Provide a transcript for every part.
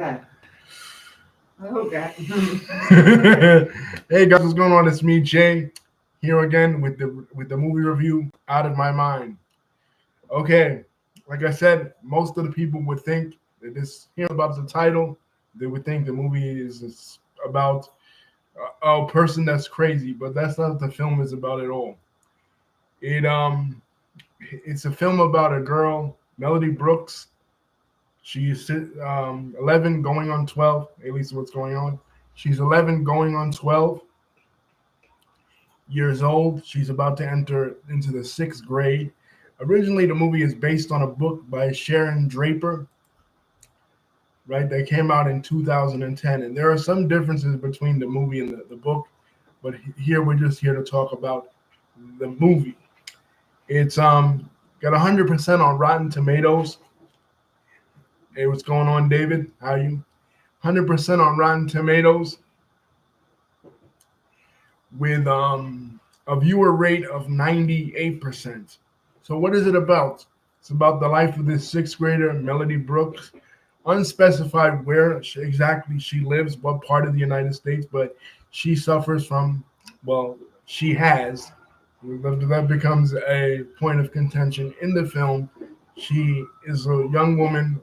Yeah. Okay. Hey guys, what's going on? It's me, Jay, here again with the movie review Out of My Mind. Okay, like I said, most of the people would think that this hearing about the title, they would think the movie is about a person that's crazy, but that's not what the film is about at all. It it's a film about a girl, Melody Brooks. She's 11 going on 12, at least what's going on. She's 11 going on 12 years old. She's about to enter into the sixth grade. Originally, the movie is based on a book by Sharon Draper, right? That came out in 2010. And there are some differences between the movie and the book, but here we're just here to talk about the movie. It's got 100% on Rotten Tomatoes. Hey, what's going on, David? How are you? 100% on Rotten Tomatoes with a viewer rate of 98%. So, what is it about? It's about the life of this sixth grader, Melody Brooks. Unspecified where exactly she lives, what part of the United States, but she suffers from, well, she has. That becomes a point of contention in the film. She is a young woman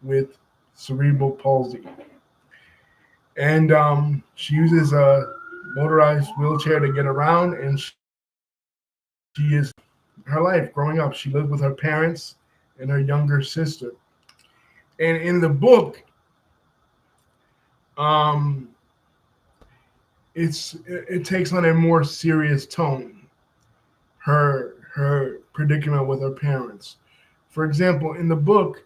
with cerebral palsy. And she uses a motorized wheelchair to get around, and she is her life growing up. She lived with her parents and her younger sister. And in the book, um, it takes on a more serious tone. Her predicament with her parents. For example, in the book,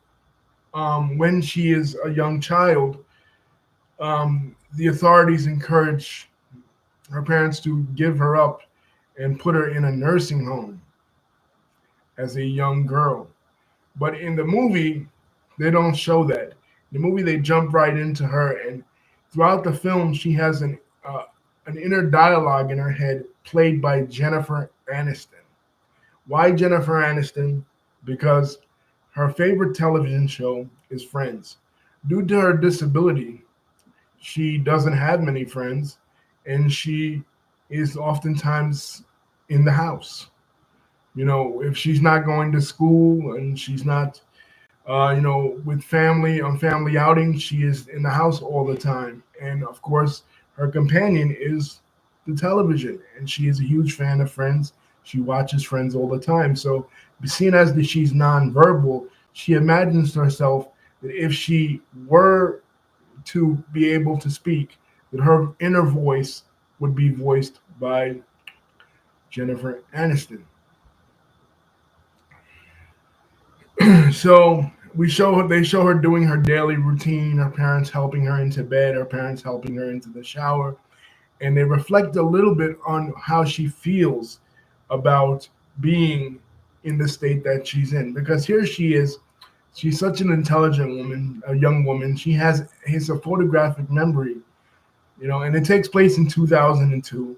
when she is a young child, the authorities encourage her parents to give her up and put her in a nursing home as a young girl. But in the movie, they don't show that. In the movie, they jump right into her, and throughout the film, she has an inner dialogue in her head played by Jennifer Aniston. Why Jennifer Aniston? Because her favorite television show is Friends. Due to her disability, she doesn't have many friends, and she is oftentimes in the house. If she's not going to school and she's not, with family on family outings, she is in the house all the time. And of course, her companion is the television, and she is a huge fan of Friends. She watches Friends all the time. So, seeing as that she's nonverbal, she imagines to herself that if she were to be able to speak, that her inner voice would be voiced by Jennifer Aniston. So they show her doing her daily routine, her parents helping her into bed, her parents helping her into the shower, and they reflect a little bit on how she feels about being in the state that she's in. Because here she is, she's such an intelligent woman, a young woman. She has a photographic memory, and it takes place in 2002.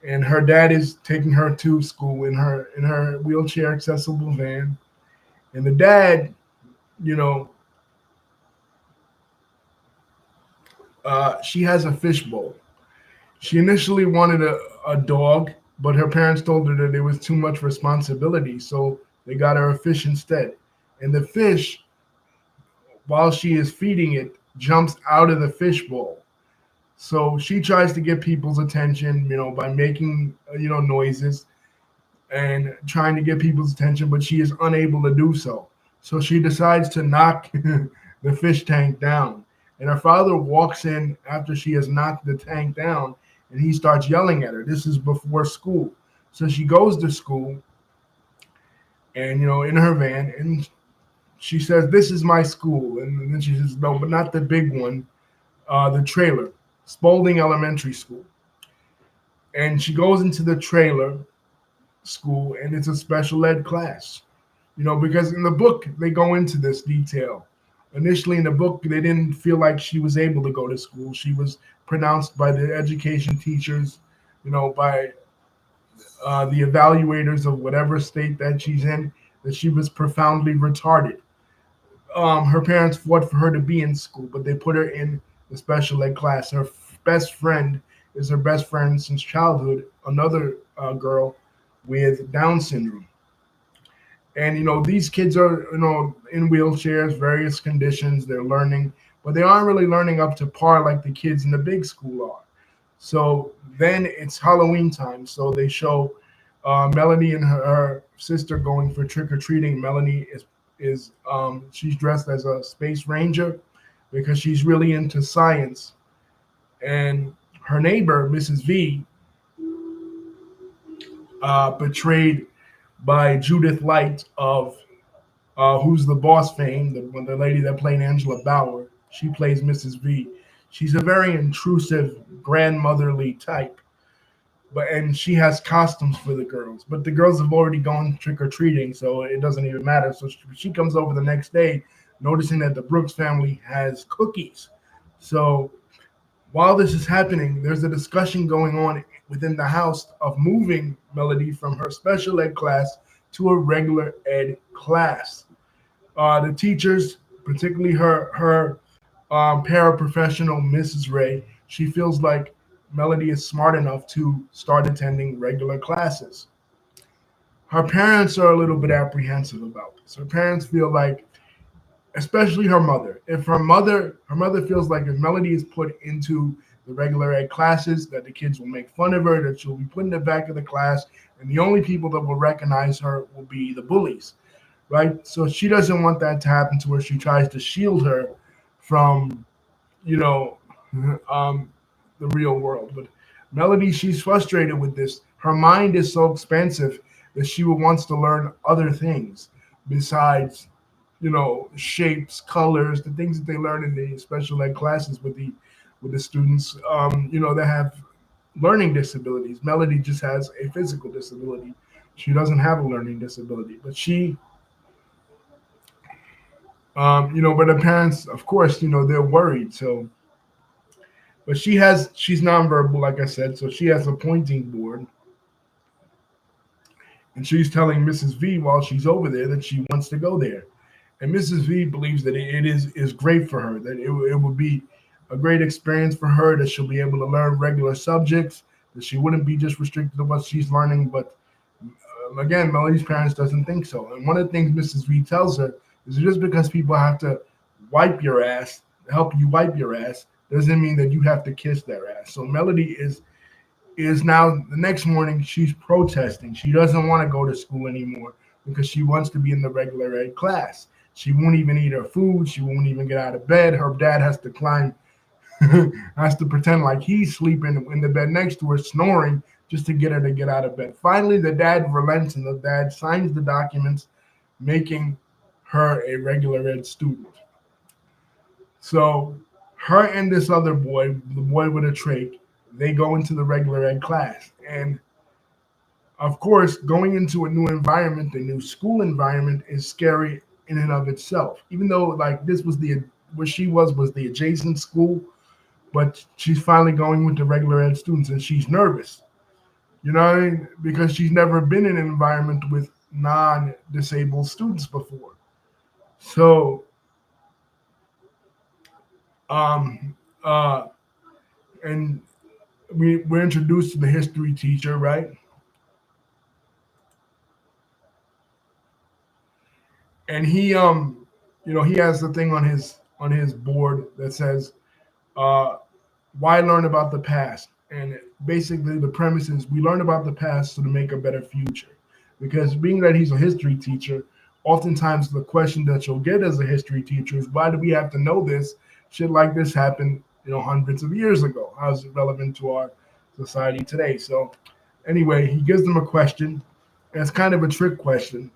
And her dad is taking her to school in her wheelchair accessible van. And the dad, you know, she has a fishbowl. She initially wanted a dog, but her parents told her that it was too much responsibility, so they got her a fish instead. And the fish, while she is feeding it, jumps out of the fishbowl. So she tries to get people's attention, by making, noises and trying to get people's attention, but she is unable to do so. So she decides to knock the fish tank down. And her father walks in after she has knocked the tank down, and he starts yelling at her. This is before school. So she goes to school and, in her van, and she says, "This is my school." And then she says, "No, but not the big one, the trailer, Spalding Elementary School." And she goes into the trailer school, and it's a special ed class. Because in the book they go into this detail. Initially in the book, they didn't feel like she was able to go to school. She was pronounced by the education teachers, by the evaluators of whatever state that she's in, that she was profoundly retarded. her parents fought for her to be in school, but they put her in the special ed class. Her best friend is her best friend since childhood, another girl with Down syndrome. And these kids are in wheelchairs, various conditions. They're learning, but they aren't really learning up to par like the kids in the big school are. So then it's Halloween time, so they show Melanie and her sister going for trick or treating. Melanie is she's dressed as a space ranger because she's really into science, and her neighbor, Mrs. V, portrayed by Judith Light of Who's the Boss fame, the lady that played Angela Bauer. She plays Mrs. V. She's a very intrusive, grandmotherly type, and she has costumes for the girls. But the girls have already gone trick or treating, so it doesn't even matter. So she comes over the next day, noticing that the Brooks family has cookies. So while this is happening, there's a discussion going on within the house of moving Melody from her special ed class to a regular ed class. The teachers, particularly her paraprofessional, Mrs. Ray, she feels like Melody is smart enough to start attending regular classes. Her parents are a little bit apprehensive about this. Her parents feel like, especially her mother, if her mother feels like if Melody is put into the regular ed classes, that the kids will make fun of her, that she'll be put in the back of the class, and the only people that will recognize her will be the bullies, right? So she doesn't want that to happen to her. She tries to shield her from, you know, um, the real world. But Melody, she's frustrated with this. Her mind is so expansive that she wants to learn other things besides, shapes, colors, the things that they learn in the special ed classes with the students, that have learning disabilities. Melody just has a physical disability. She doesn't have a learning disability, but but her parents, of course, they're worried. So, but she's nonverbal, like I said, so she has a pointing board, and she's telling Mrs. V while she's over there that she wants to go there. And Mrs. V believes that it is great for her, that it will be a great experience for her, that she'll be able to learn regular subjects, that she wouldn't be just restricted to what she's learning. But again, Melody's parents doesn't think so. And one of the things Mrs. V tells her is just because people have to wipe your ass, help you wipe your ass, doesn't mean that you have to kiss their ass. So Melody is now the next morning she's protesting. She doesn't want to go to school anymore because she wants to be in the regular ed class. She won't even eat her food. She won't even get out of bed. Her dad has to climb, has to pretend like he's sleeping in the bed next to her, snoring, just to get her to get out of bed. Finally, the dad relents and the dad signs the documents, making her a regular ed student. So her and this other boy, the boy with a trach, they go into the regular ed class. And of course, going into a new environment, a new school environment, is scary in and of itself. Even though like this was where she was the adjacent school, but she's finally going with the regular ed students, and she's nervous. You know what I mean? Because she's never been in an environment with non-disabled students before. So, um, uh, and we're introduced to the history teacher, right? And he has the thing on his board that says, uh, "Why learn about the past?" And basically, the premise is we learn about the past so to make a better future. Because being that he's a history teacher, oftentimes the question that you'll get as a history teacher is, "Why do we have to know this? Shit like this happened, hundreds of years ago. How is it relevant to our society today?" So, anyway, he gives them a question. And it's kind of a trick question.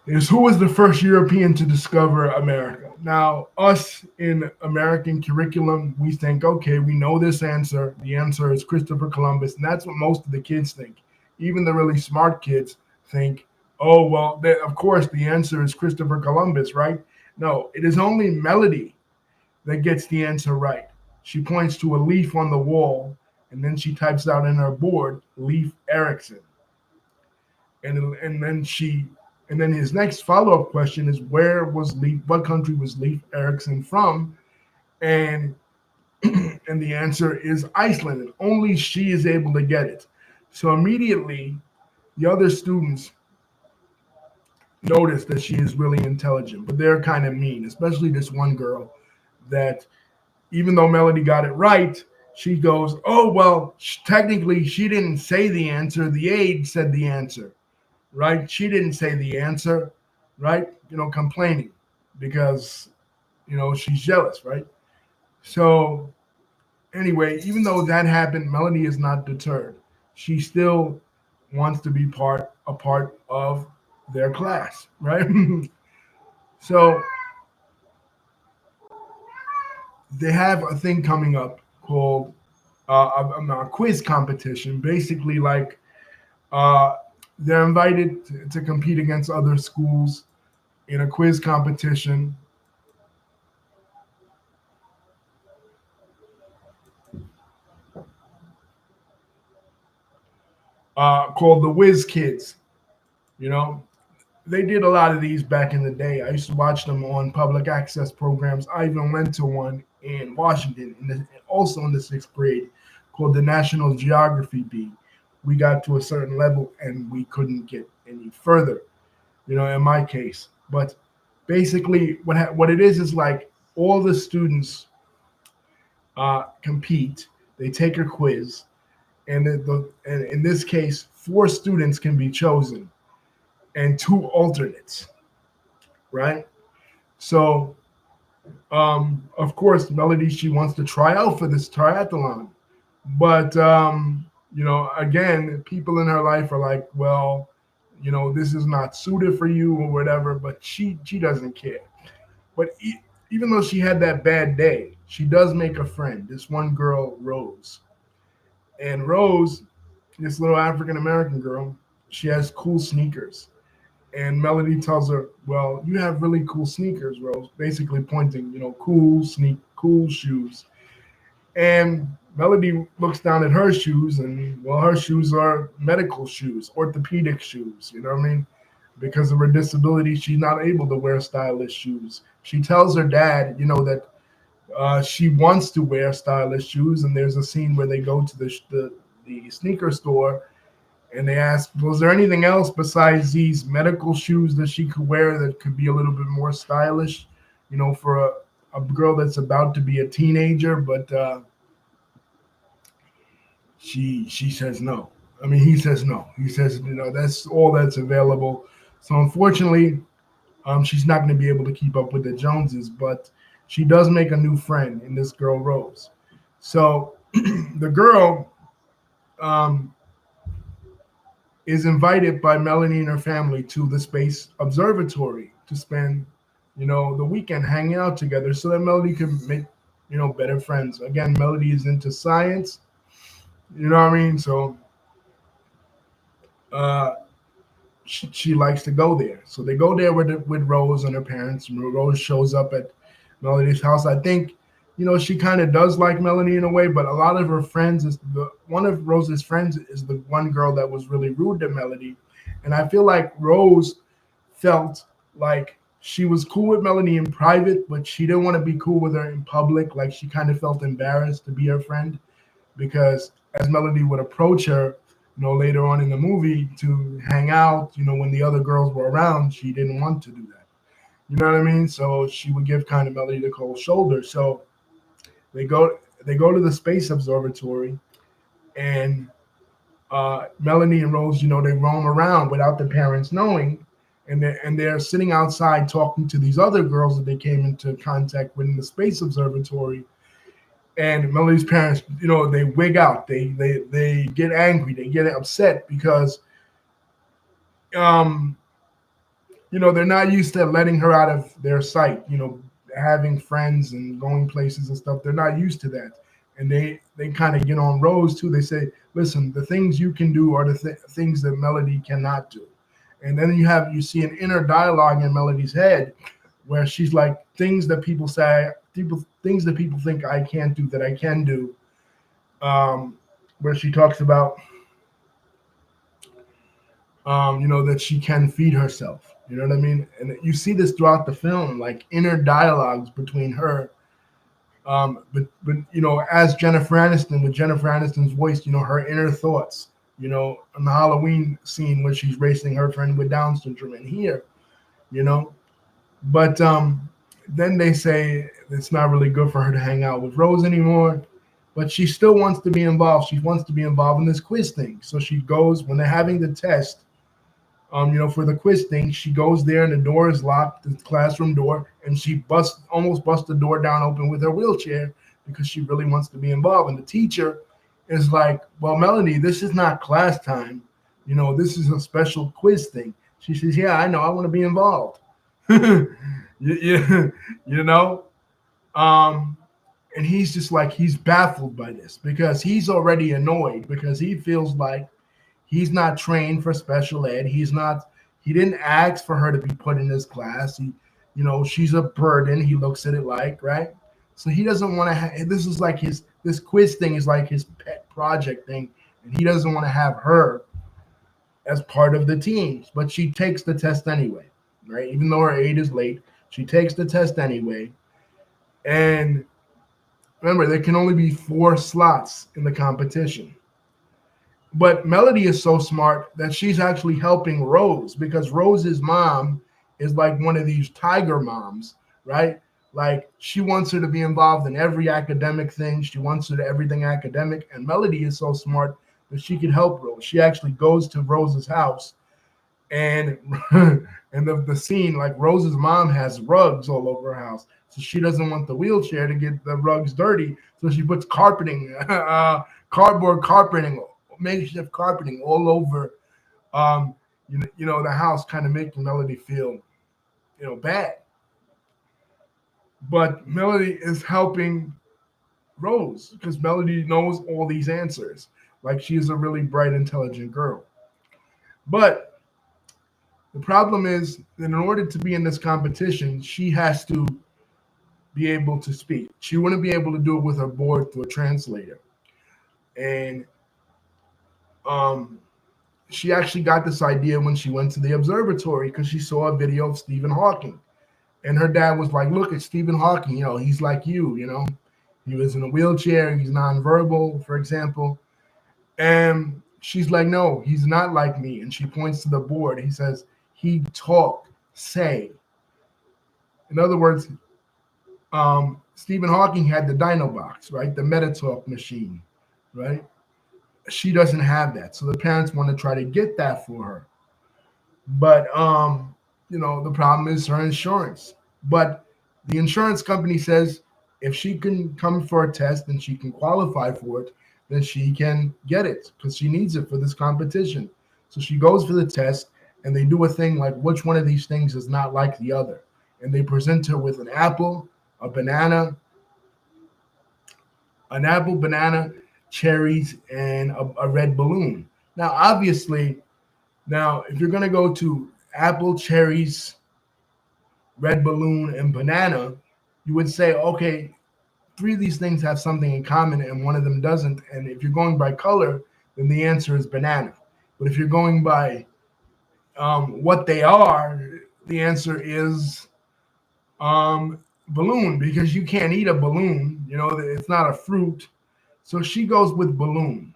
Is who was the first European to discover America? Now, us in American curriculum, we think, okay, we know this answer. The answer is Christopher Columbus, and that's what most of the kids think. Even the really smart kids think, oh, well, of course, the answer is Christopher Columbus, right? No, it is only Melody that gets the answer right. She points to a leaf on the wall, and then she types out in her board, Leif Erikson. And then And then his next follow-up question is, what country was Leif Erikson from? And and the answer is Iceland. And only she is able to get it. So immediately, the other students notice that she is really intelligent, but they're kind of mean, especially this one girl that even though Melody got it right, she goes, "Oh, well, technically she didn't say the answer. The aide said the answer, right? She didn't say the answer, right? Complaining because, she's jealous, right? So anyway, even though that happened, Melanie is not deterred. She still wants to be a part of their class, right? So they have a thing coming up called a quiz competition. Basically, like uh, they're invited to compete against other schools in a quiz competition called the Whiz Kids. You know, they did a lot of these back in the day. I used to watch them on public access programs. I even went to one in Washington, also in the sixth grade, called the National Geography Bee. We got to a certain level and we couldn't get any further, in my case. But basically, what it is like all the students compete, they take a quiz, and in this case, 4 students can be chosen and 2 alternates, right? So, of course, Melody, she wants to try out for this triathlon, but again, people in her life are like, well, this is not suited for you or whatever. But she doesn't care. But even though she had that bad day, she does make a friend. This one girl, Rose, and Rose, this little African American girl, she has cool sneakers. And Melody tells her, "Well, you have really cool sneakers, Rose." Basically pointing, cool shoes. And Melody looks down at her shoes, and well, her shoes are medical shoes, orthopedic shoes. You know what I mean? Because of her disability, she's not able to wear stylish shoes. She tells her dad, that she wants to wear stylish shoes, and there's a scene where they go to the sneaker store and they ask, was there anything else besides these medical shoes that she could wear that could be a little bit more stylish, for a girl that's about to be a teenager? But she says no. I mean, he says no. He says, that's all that's available. So unfortunately, she's not going to be able to keep up with the Joneses, but she does make a new friend in this girl, Rose. So the girl is invited by Melanie and her family to the Space Observatory to spend, the weekend hanging out together so that Melody can make, better friends. Again, Melody is into science, you know what I mean? So uh, she likes to go there. So they go there with Rose and her parents. Rose shows up at Melody's house. I think, she kind of does like Melanie in a way, but a lot of her friends one of Rose's friends is the one girl that was really rude to Melody. And I feel like Rose felt like she was cool with Melanie in private, but she didn't want to be cool with her in public. Like she kind of felt embarrassed to be her friend because as Melody would approach her, later on in the movie to hang out, when the other girls were around, she didn't want to do that. You know what I mean? So she would give kind of Melody the cold shoulder. So they go to the Space Observatory, and Melanie and Rose, they roam around without the parents knowing, and they're sitting outside talking to these other girls that they came into contact with in the Space Observatory. And Melody's parents, they wig out, they get angry, they get upset because they're not used to letting her out of their sight, having friends and going places and stuff. They're not used to that. And they kind of get on Rose too. They say, listen, the things you can do are the things that Melody cannot do. And then you see an inner dialogue in Melody's head where she's like, things that people think I can't do that I can do. Where she talks about, that she can feed herself, You know what I mean? And you see this throughout the film, like inner dialogues between her. But as Jennifer Aniston, with Jennifer Aniston's voice, her inner thoughts. On the Halloween scene where she's racing her friend with Down syndrome, and here, you know. But then they say it's not really good for her to hang out with Rose anymore. But she still wants to be involved. She wants to be involved in this quiz thing. So she goes when they're having the test. For the quiz thing, she goes there and the door is locked, the classroom door, and she almost busts the door down open with her wheelchair because she really wants to be involved. And the teacher is like, "Well, Melody, this is not class time. This is a special quiz thing." She says, "Yeah, I know. I want to be involved." you, you know, and he's just like he's baffled by this because he's already annoyed because he feels like he's not trained for special ed. He didn't ask for her to be put in this class. She's a burden. He looks at it like, right? So he doesn't want to have, this is like this quiz thing is like his pet project thing. And he doesn't want to have her as part of the team, but she takes the test anyway, right? Even though her aide is late, she takes the test anyway. And remember, there can only be 4 slots in the competition. But Melody is so smart that she's actually helping Rose because Rose's mom is like one of these tiger moms, right? Like she wants her to be involved in every academic thing. She wants her to everything academic. And Melody is so smart that she can help Rose. She actually goes to Rose's house and and the scene, like Rose's mom has rugs all over her house. So she doesn't want the wheelchair to get the rugs dirty. So she puts cardboard carpeting, makeshift carpeting all over, the house, kind of making Melody feel, bad. But Melody is helping Rose because Melody knows all these answers. Like she's a really bright, intelligent girl. But the problem is that in order to be in this competition, she has to be able to speak. She wouldn't be able to do it with her board through a translator. And she actually got this idea when she went to the observatory because she saw a video of Stephen Hawking. And her dad was like, "Look at Stephen Hawking, he's like you, He was in a wheelchair, he's nonverbal, for example." And she's like, "No, he's not like me." And she points to the board. He says, "He talk, say." In other words, Stephen Hawking had the Dinobox, right? The MetaTalk machine, right? She doesn't have that. So the parents want to try to get that for her. But, the problem is her insurance. But the insurance company says if she can come for a test and she can qualify for it, then she can get it because she needs it for this competition. So she goes for the test and they do a thing like which one of these things is not like the other. And they present her with an apple, banana, cherries, and a red balloon. Now, obviously, if you're going to go to apple, cherries, red balloon, and banana, you would say, okay, 3 of these things have something in common and one of them doesn't. And if you're going by color, then the answer is banana. But if you're going by what they are, the answer is balloon, because you can't eat a balloon. It's not a fruit. So she goes with balloon,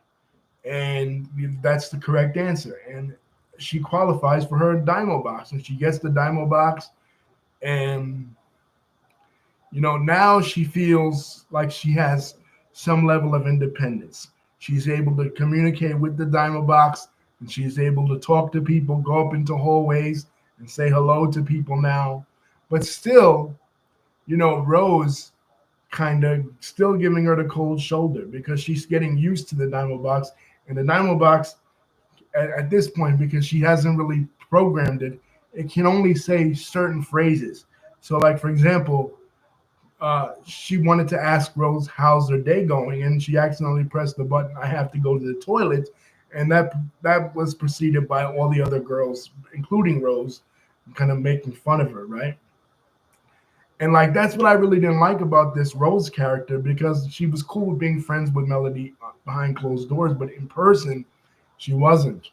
and that's the correct answer. And she qualifies for her Dimobox, and she gets the Dimobox, and now she feels like she has some level of independence. She's able to communicate with the Dimobox, and she's able to talk to people, go up into hallways, and say hello to people now. But still, Rose kind of still giving her the cold shoulder because she's getting used to the Dimobox. And the Dimobox, at this point, because she hasn't really programmed it, it can only say certain phrases. So, like, for example, she wanted to ask Rose, "How's her day going?" And she accidentally pressed the button, "I have to go to the toilet." And that was preceded by all the other girls, including Rose, kind of making fun of her, right? And like that's what I really didn't like about this Rose character, because she was cool with being friends with Melody behind closed doors, but in person, she wasn't.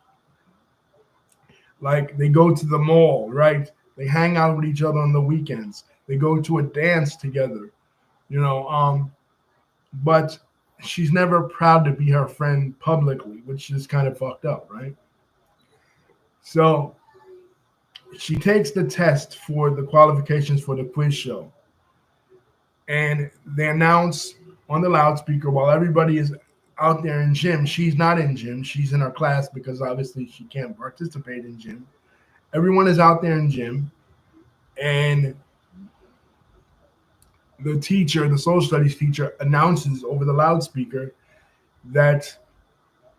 Like they go to the mall, right? They hang out with each other on the weekends. They go to a dance together, you know. But she's never proud to be her friend publicly, which is kind of fucked up, right? So she takes the test for the qualifications for the quiz show, and they announce on the loudspeaker while everybody is out there in gym. She's not in gym. She's in her class because obviously she can't participate in gym. Everyone is out there in gym, and the teacher, the social studies teacher, announces over the loudspeaker that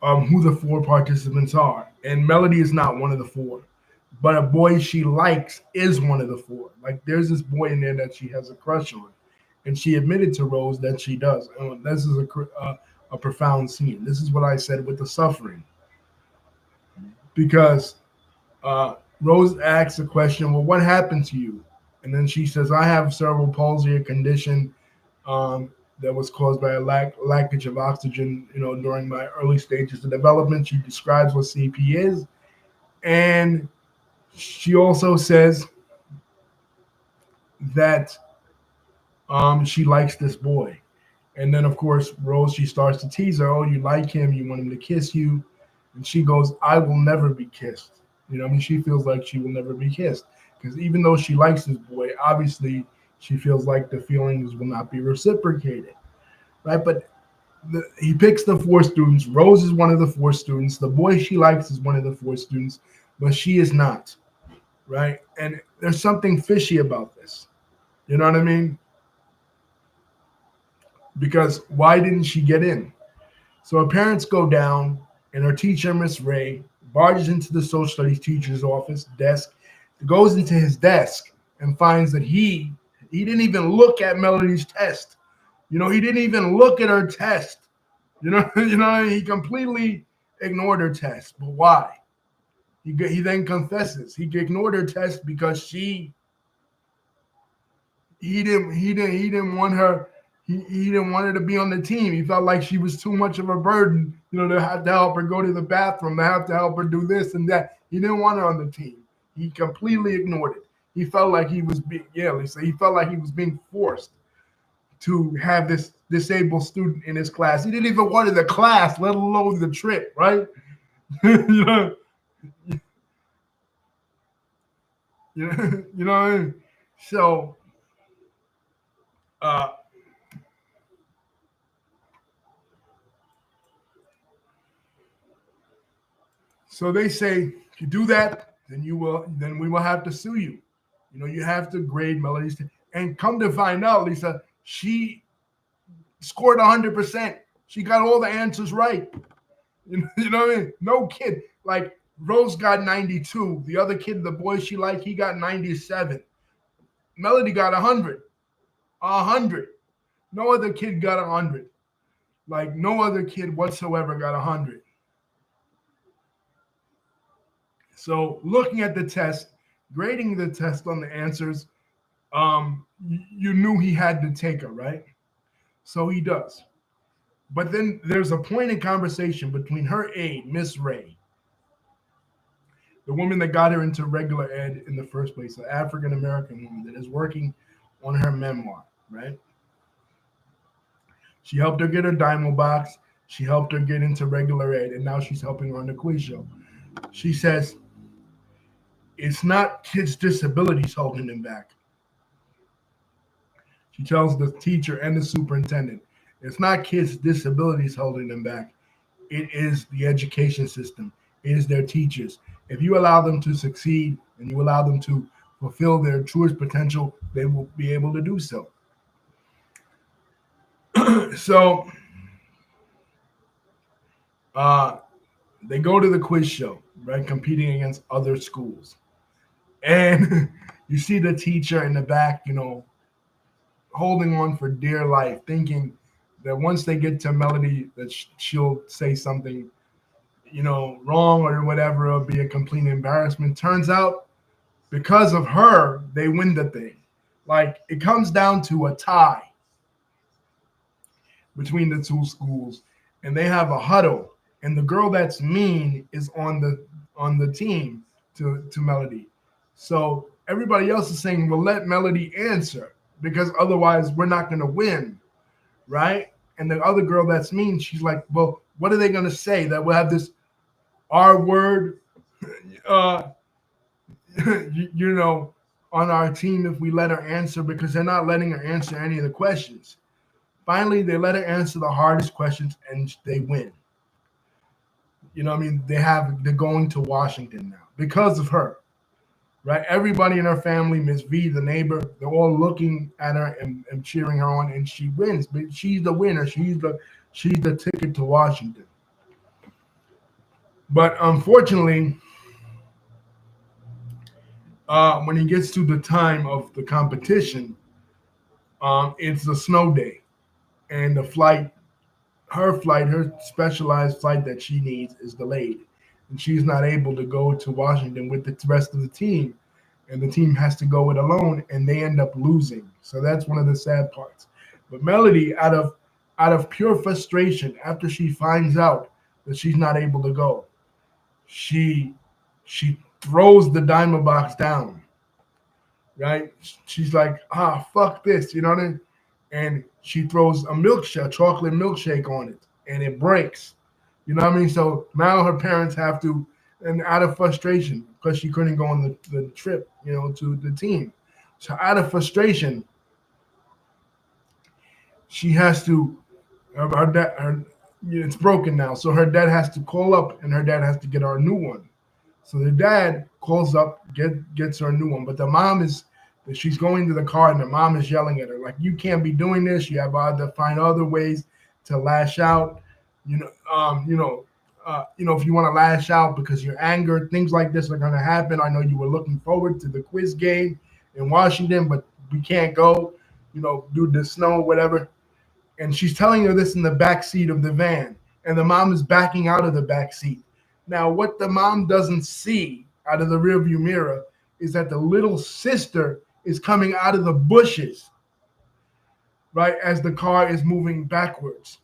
who the four participants are. And Melody is not one of the four, but a boy she likes is one of the four. Like there's this boy in there that she has a crush on, and she admitted to Rose that she does. And this is a profound scene. This is what I said with the suffering, because Rose asks a question. Well, what happened to you? And then she says, I have cerebral palsy, a condition that was caused by a lackage of oxygen, during my early stages of development. She describes what CP is. And she also says that she likes this boy. And then, of course, Rose, she starts to tease her, oh, you like him, you want him to kiss you. And she goes, I will never be kissed. She feels like she will never be kissed. Because even though she likes this boy, obviously she feels like the feelings will not be reciprocated, right? But he picks the four students. Rose is one of the four students. The boy she likes is one of the four students, but she is not, right? And there's something fishy about this. You know what I mean? Because why didn't she get in? So her parents go down, and her teacher, Miss Ray, barges into the social studies teacher's office desk, goes into his desk, and finds that he didn't even look at Melody's test. He didn't even look at her test. He completely ignored her test. But why? He then confesses he ignored her test because he didn't want her. He didn't want her to be on the team. He felt like she was too much of a burden, to have to help her go to the bathroom, to have to help her do this and that. He didn't want her on the team. He completely ignored it. He felt like he was being, he felt like he was being forced to have this disabled student in his class. He didn't even want the class, let alone the trip, right? You know what I mean? So, so they say, if you do that, then we will have to sue you. You have to grade Melody's. And come to find out, Lisa, she scored 100%. She got all the answers right. You know what I mean? No kid. Like Rose got 92. The other kid, the boy she liked, he got 97. Melody got 100. 100. No other kid got 100. Like no other kid whatsoever got 100. So looking at the test, grading the test on the answers, you knew he had to take her, right? So he does. But then there's a point in conversation between her aide, Miss Ray, the woman that got her into regular ed in the first place, an African-American woman that is working on her memoir, right? She helped her get her Dymo box. She helped her get into regular ed, and now she's helping her on the quiz show. She says, it's not kids' disabilities holding them back. She tells the teacher and the superintendent, it's not kids' disabilities holding them back. It is the education system. It is their teachers. If you allow them to succeed and you allow them to fulfill their truest potential, they will be able to do so. So they go to the quiz show, right, competing against other schools. And you see the teacher in the back, holding on for dear life, thinking that once they get to Melody, that she'll say something, wrong or whatever, it'll be a complete embarrassment. Turns out, because of her, they win the thing. Like, it comes down to a tie between the two schools, and they have a huddle, and the girl that's mean is on the team to Melody. So everybody else is saying, well, let Melody answer because otherwise we're not going to win, right? And the other girl that's mean, she's like, well, what are they going to say? That we'll have this R word, uh, you know, on our team if we let her answer because they're not letting her answer any of the questions. Finally, they let her answer the hardest questions and they win. You know what I mean? They're going to Washington now because of her. Right? Everybody in her family, Miss V, the neighbor, they're all looking at her and cheering her on, and she wins. But she's the winner. She's the ticket to Washington. But unfortunately, when he gets to the time of the competition, it's a snow day, and her specialized flight that she needs is delayed, and she's not able to go to Washington with the rest of the team, and the team has to go it alone, and they end up losing. So that's one of the sad parts. But Melody, out of pure frustration, after she finds out that she's not able to go, she throws the diamond box down. Right? She's like, fuck this, you know what I mean? And she throws a chocolate milkshake on it, and it breaks. You know what I mean? So now her parents have to, and out of frustration, because she couldn't go on the trip, to the team. So out of frustration, she has to, it's broken now. So her dad has to call up, and her dad has to get her a new one. So the dad calls up, gets her a new one, but the mom she's going to the car, and the mom is yelling at her like, "You can't be doing this. You have to find other ways to lash out. If you want to lash out because you're angered, things like this are going to happen. I know you were looking forward to the quiz game in Washington, but we can't go. Due to the snow, whatever." And she's telling her this in the back seat of the van, and the mom is backing out of the back seat. Now, what the mom doesn't see out of the rearview mirror is that the little sister is coming out of the bushes, right, as the car is moving backwards.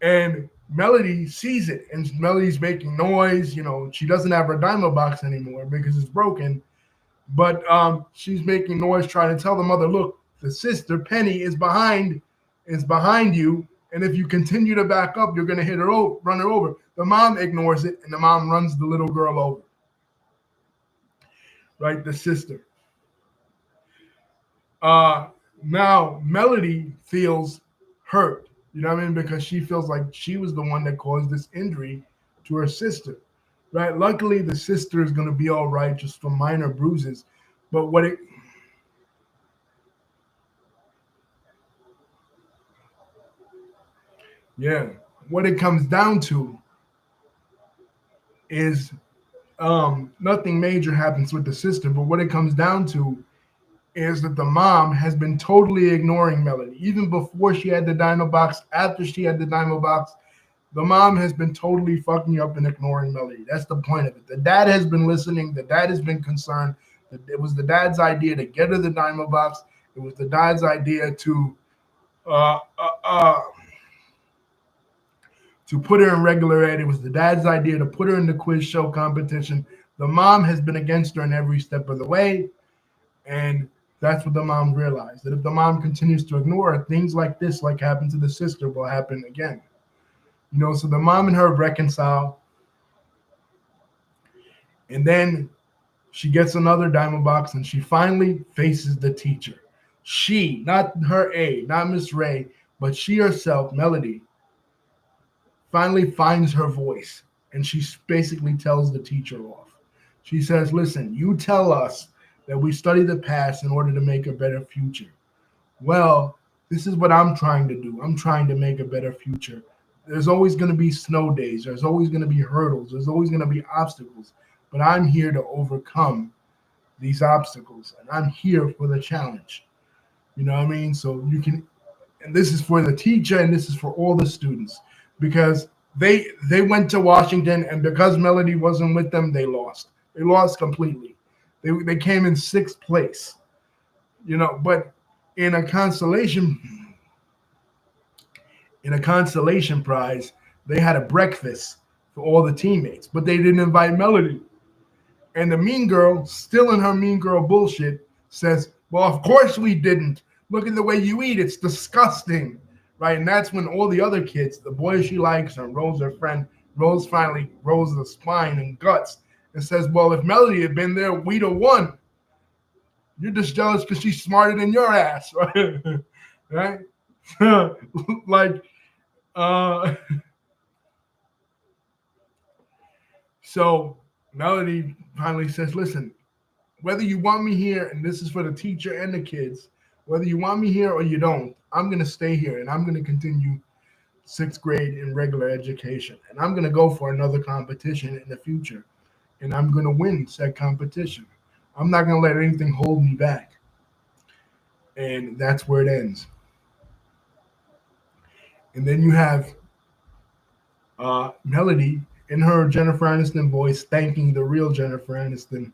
And Melody sees it, and Melody's making noise. She doesn't have her diamond box anymore because it's broken. But she's making noise, trying to tell the mother, "Look, the sister Penny is behind you, and if you continue to back up, you're going to run her over." The mom ignores it, and the mom runs the little girl over. Right, the sister. Now Melody feels hurt, you know what I mean, because she feels like she was the one that caused this injury to her sister, right? Luckily, the sister is going to be all right, just from minor bruises. But what it comes down to is nothing major happens with the sister, but what it comes down to is that the mom has been totally ignoring Melody. Even before she had the dino box, after she had the dino box, the mom has been totally fucking up and ignoring Melody. That's the point of it. The dad has been listening. The dad has been concerned. It was the dad's idea to get her the dino box. It was the dad's idea to put her in regular ed. It was the dad's idea to put her in the quiz show competition. The mom has been against her in every step of the way. And that's what the mom realized, that if the mom continues to ignore her, things like this, like happened to the sister, will happen again. So the mom and her reconcile. And then she gets another diamond box, and she finally faces the teacher. She, not her aide, not Miss Ray, but she herself, Melody, finally finds her voice, and she basically tells the teacher off. She says, "Listen, you tell us that we study the past in order to make a better future. Well, this is what I'm trying to do. I'm trying to make a better future. There's always going to be snow days. There's always going to be hurdles. There's always going to be obstacles. But I'm here to overcome these obstacles, and I'm here for the challenge." You know what I mean? So you can, and this is for the teacher, and this is for all the students, because they went to Washington, and because Melody wasn't with them, they lost. They lost completely. They came in sixth place, but in a consolation prize, they had a breakfast for all the teammates, but they didn't invite Melody. And the mean girl, still in her mean girl bullshit, says, well, of course we didn't. Look at the way you eat. It's disgusting. Right? And that's when all the other kids, the boys she likes and Rose, her friend, Rose finally rolls the spine and guts and says, well, if Melody had been there, we'd have won. You're just jealous because she's smarter than your ass. Right? Right? Like, uh, so Melody finally says, listen, whether you want me here, and this is for the teacher and the kids, whether you want me here or you don't, I'm going to stay here and I'm going to continue sixth grade in regular education. And I'm going to go for another competition in the future. And I'm going to win said competition. I'm not going to let anything hold me back. And that's where it ends. And then you have Melody in her Jennifer Aniston voice thanking the real Jennifer Aniston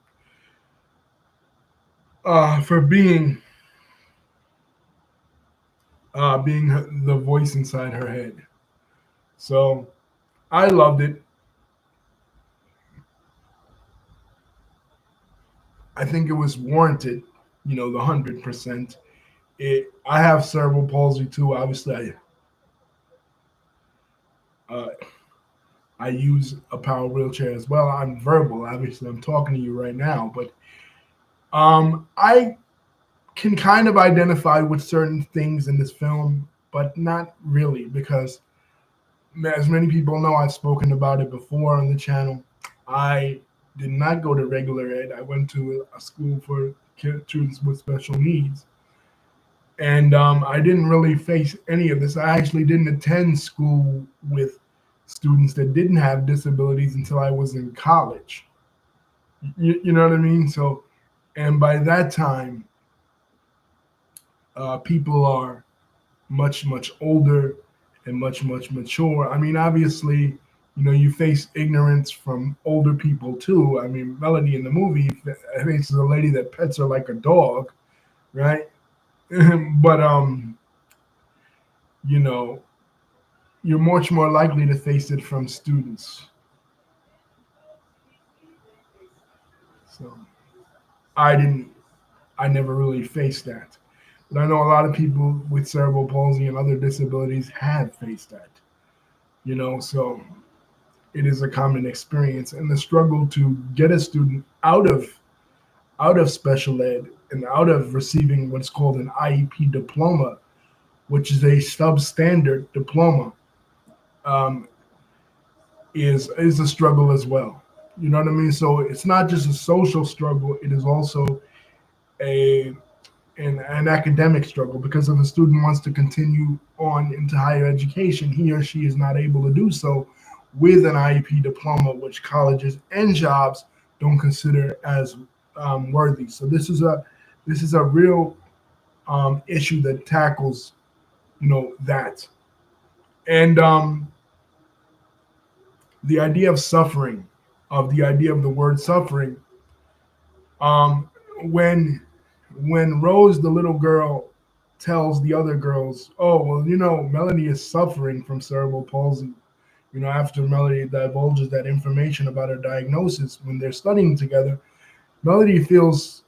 for being the voice inside her head. So I loved it. I think it was warranted, the 100%. I have cerebral palsy too. Obviously, I use a power wheelchair as well. I'm verbal. Obviously, I'm talking to you right now, but I can kind of identify with certain things in this film, but not really, because as many people know, I've spoken about it before on the channel. I did not go to regular ed. I went to a school for students with special needs. And I didn't really face any of this. I actually didn't attend school with students that didn't have disabilities until I was in college. You know what I mean? So, and by that time, people are much, much older and much, much mature. I mean, obviously, you face ignorance from older people too. I mean, Melody in the movie faces a lady that pets her like a dog, right? But you're much more likely to face it from students. So I never really faced that. But I know a lot of people with cerebral palsy and other disabilities have faced that. So it is a common experience, and the struggle to get a student out of special ed and out of receiving what's called an IEP diploma, which is a substandard diploma, is a struggle as well. You know what I mean? So it's not just a social struggle; it is also an academic struggle, because if a student wants to continue on into higher education, he or she is not able to do so with an IEP diploma, which colleges and jobs don't consider as worthy. So this is a real issue that tackles that. And the idea of suffering, the idea of the word suffering, when Rose, the little girl, tells the other girls, oh, well, Melanie is suffering from cerebral palsy. After Melody divulges that information about her diagnosis when they're studying together, Melody feels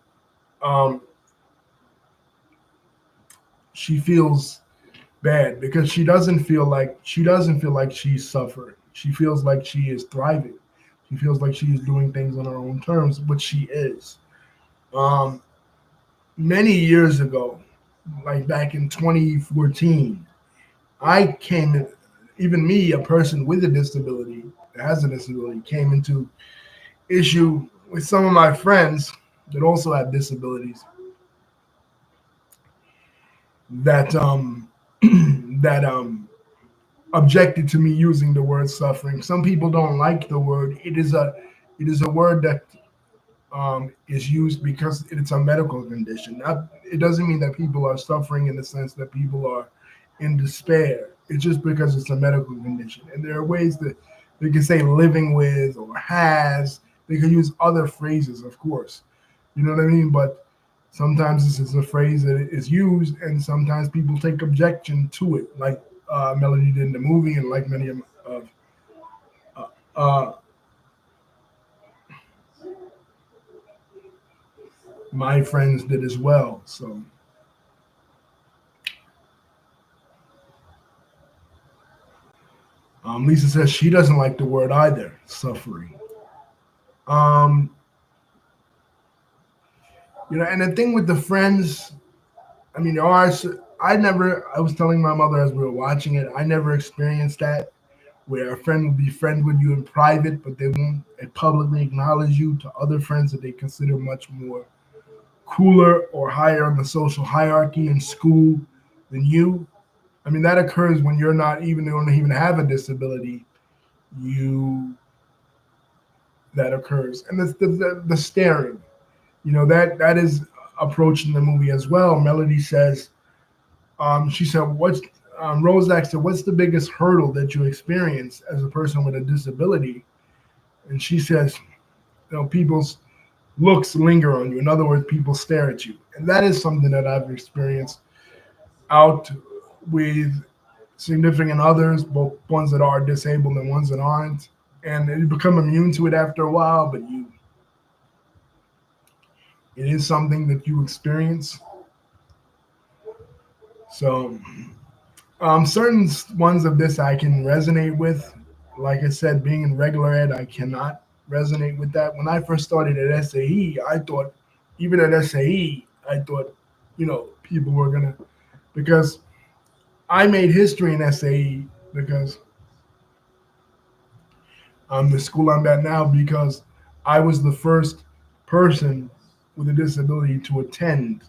she feels bad, because she doesn't feel like she's suffering. She feels like she is thriving. She feels like she is doing things on her own terms, but she is. Many years ago, like back in 2014, even me, a person with a disability, that has a disability, came into issue with some of my friends that also have disabilities that that objected to me using the word suffering. Some people don't like the word. It is a word that is used because it's a medical condition. It doesn't mean that people are suffering in the sense that people are in despair. It's just because it's a medical condition. And there are ways that they can say living with or has. They can use other phrases, of course. You know what I mean? But sometimes this is a phrase that is used, and sometimes people take objection to it, like Melody did in the movie, and like many of my friends did as well. So Lisa says she doesn't like the word either, suffering. Um, and the thing with the friends, I mean, there are. I was telling my mother as we were watching it, I never experienced that where a friend will be friends with you in private, but they won't publicly acknowledge you to other friends that they consider much more cooler or higher on the social hierarchy in school than you. I mean, that occurs when you're not even don't even have a disability. You That occurs, and the staring. That is approached in the movie as well. Melody says, she said, "What's Rose asked her, what's the biggest hurdle that you experience as a person with a disability?" And she says, people's looks linger on you. In other words, people stare at you. And that is something that I've experienced out with significant others, both ones that are disabled and ones that aren't. And you become immune to it after a while, but it is something that you experience. So, certain ones of this I can resonate with. Like I said, being in regular ed, I cannot resonate with that. When I first started at SAE, I thought, even at SAE, I thought, people were gonna, because I made history in SAE because the school I'm at now, because I was the first person with a disability to attend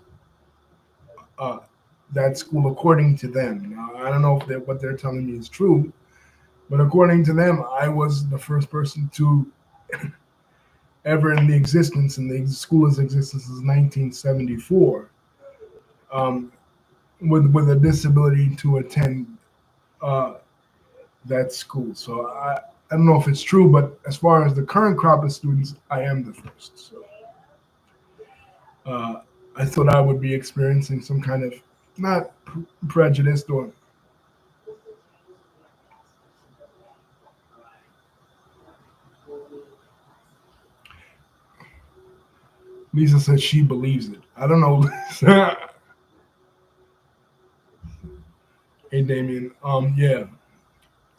uh, that school, according to them. Now, I don't know if what they're telling me is true, but according to them, I was the first person to ever in the existence, and the school's existence is 1974, um, with a disability to attend uh, that school. So I don't know if it's true, but as far as the current crop of students, I am the first. So uh, I thought I would be experiencing some kind of not prejudice or Lisa said she believes it. I don't know. Hey, Damien. Yeah,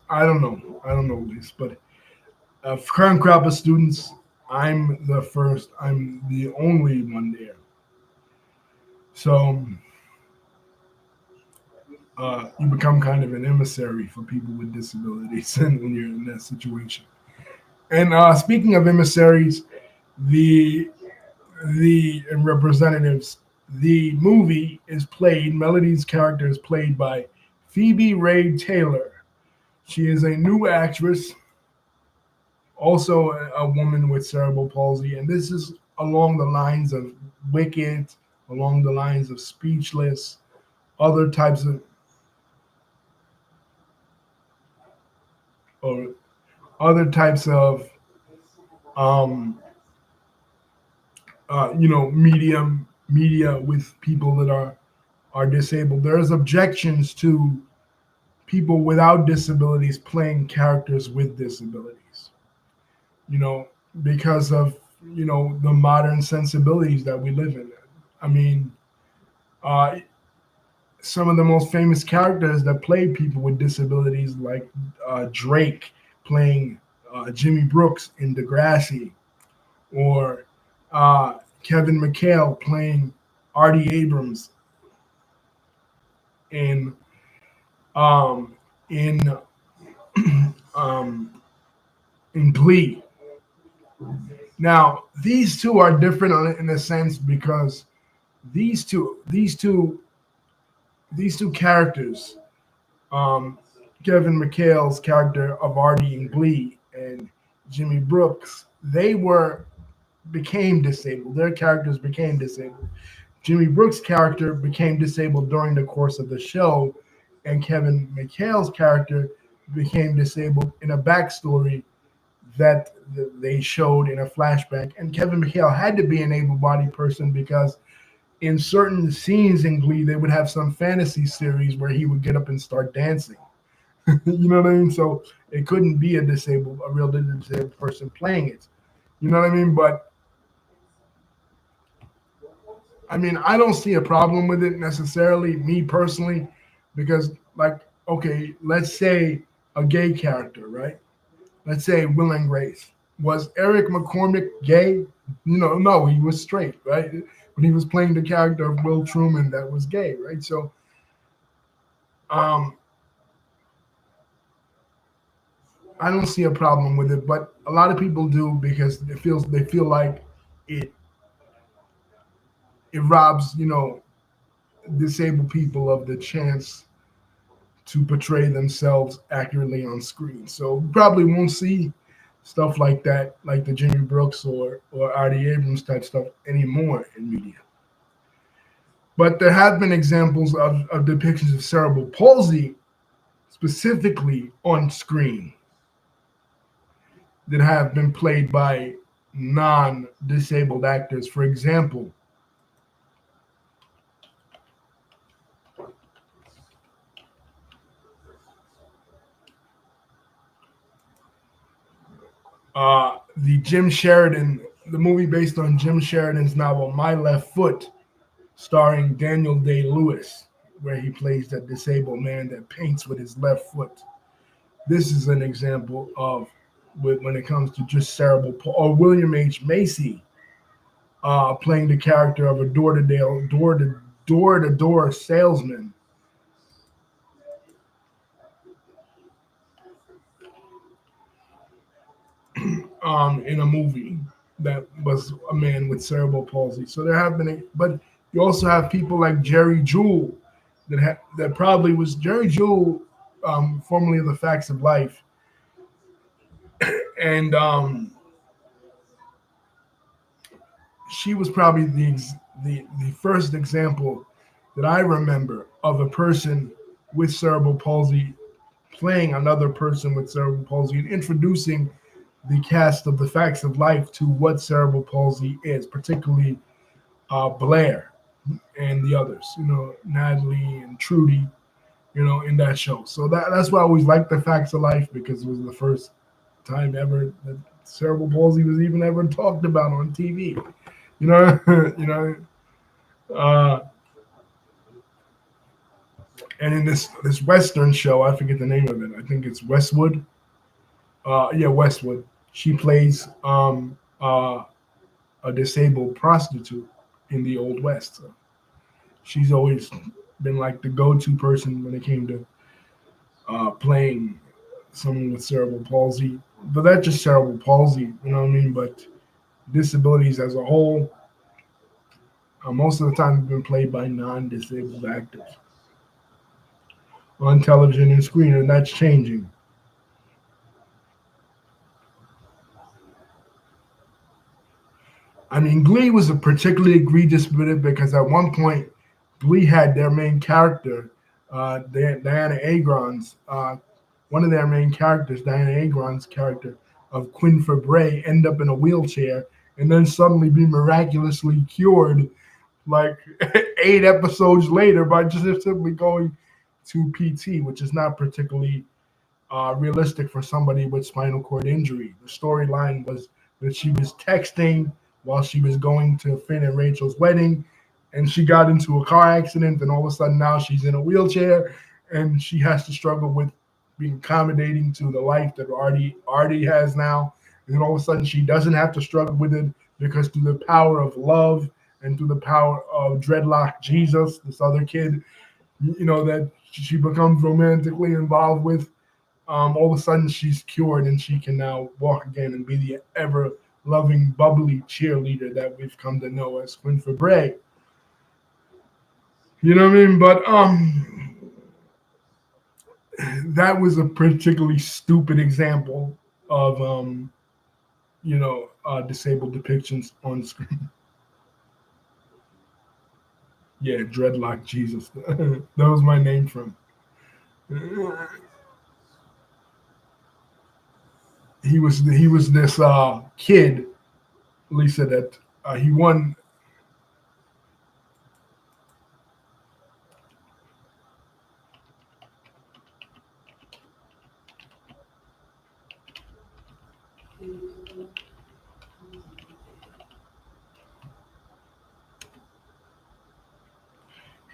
I don't know. I don't know, Lisa, but current crop of students, I'm the first. I'm the only one there. So you become kind of an emissary for people with disabilities and when you're in that situation. And speaking of emissaries, the representatives, the movie is played. Melody's character is played by Phoebe Ray Taylor. She is a new actress, also a woman with cerebral palsy, and this is along the lines of Wicked, along the lines of Speechless, other types of or other types of um, media with people that are disabled. There's objections to people without disabilities playing characters with disabilities. You know, because of the modern sensibilities that we live in. I mean, uh, some of the most famous characters that play people with disabilities, like Drake playing Jimmy Brooks in Degrassi, or Kevin McHale playing Artie Abrams in um, in um, in Glee. Now, these two are different in a sense because these two these two these two characters, um, Kevin McHale's character of Artie in Glee and Jimmy Brooks, they became disabled. Their characters became disabled. Jimmy Brooks' character became disabled during the course of the show, and Kevin McHale's character became disabled in a backstory that they showed in a flashback. And Kevin McHale had to be an able-bodied person because in certain scenes in Glee, they would have some fantasy series where he would get up and start dancing. You know what I mean? So it couldn't be a real disabled person playing it. You know what I mean? But I mean, I don't see a problem with it necessarily, me personally, because like, okay, let's say a gay character, right? Let's say Will and Grace. Was Eric McCormick gay? No, he was straight, right? But he was playing the character of Will Truman that was gay, right? So, um, I don't see a problem with it, but a lot of people do because they feel like it it robs disabled people of the chance to portray themselves accurately on screen. So we probably won't see stuff like that, like the Jimmy Brooks or Artie Abrams type stuff anymore in media. But there have been examples of depictions of cerebral palsy specifically on screen that have been played by non-disabled actors. For example, the movie based on Jim Sheridan's novel My Left Foot, starring Daniel Day Lewis, where he plays that disabled man that paints with his left foot. This is an example of when it comes to just cerebral or William H. Macy playing the character of a door-to-door salesman in a movie that was a man with cerebral palsy. So there have been, but you also have people like Jerry Jewell that probably was Jerry Jewell, formerly of the Facts of Life, and she was probably the first example that I remember of a person with cerebral palsy playing another person with cerebral palsy and introducing the cast of the Facts of Life to what cerebral palsy is, particularly Blair and the others, Natalie and Trudy, in that show. So that's why I always liked the Facts of Life, because it was the first time ever that cerebral palsy was even ever talked about on TV. You know, you know, uh, and in this Western show, I forget the name of it. I think it's Westwood. Yeah, Westwood. She plays a disabled prostitute in the Old West. So she's always been like the go-to person when it came to playing someone with cerebral palsy. But that's just cerebral palsy, you know what I mean? But disabilities as a whole, most of the time have been played by non-disabled actors on television and screen, and that's changing. I mean, Glee was a particularly egregious with it because at one point, Glee had their main character, Diana Agron's, one of their main characters, Diana Agron's character of Quinn Fabray, end up in a wheelchair and then suddenly be miraculously cured like 8 episodes later by just simply going to PT, which is not particularly realistic for somebody with spinal cord injury. The storyline was that she was texting while she was going to Finn and Rachel's wedding, and she got into a car accident, and all of a sudden now she's in a wheelchair, and she has to struggle with being accommodating to the life that Artie has now. And then all of a sudden she doesn't have to struggle with it because through the power of love and through the power of Dreadlock Jesus, this other kid, that she becomes romantically involved with, all of a sudden she's cured and she can now walk again and be the ever loving, bubbly cheerleader that we've come to know as Quinn Fabray. You know what I mean? But that was a particularly stupid example of disabled depictions on screen. Yeah, Dreadlock Jesus. That was my name from. He was this kid, Lisa, that he won.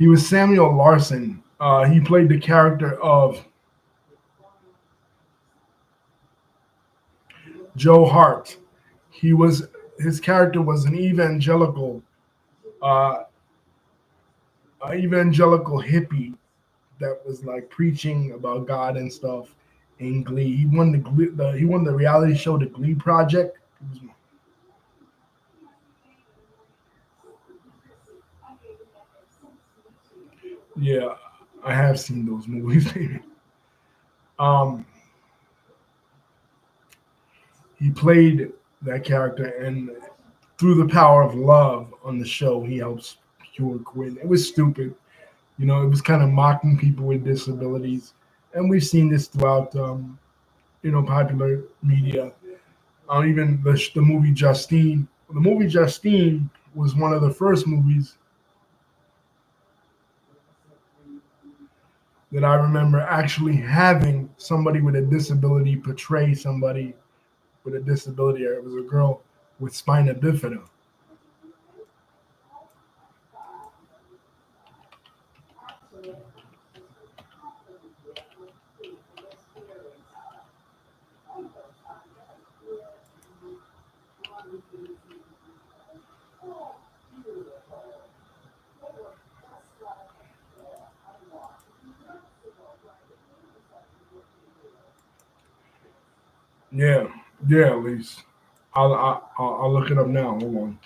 He was Samuel Larson. He played the character of Joe Hart. He was his character was an uh, evangelical hippie that was like preaching about God and stuff in Glee. He won the reality show The Glee Project. Yeah, I have seen those movies. um, he played that character, and through the power of love on the show, he helps cure Quinn. It was stupid, it was kind of mocking people with disabilities, and we've seen this throughout, popular media. Even the movie Justine. The movie Justine was one of the first movies that I remember actually having somebody with a disability portray somebody with a disability. It was a girl with spina bifida. Yeah, yeah, at least. I'll look it up now. Hold on.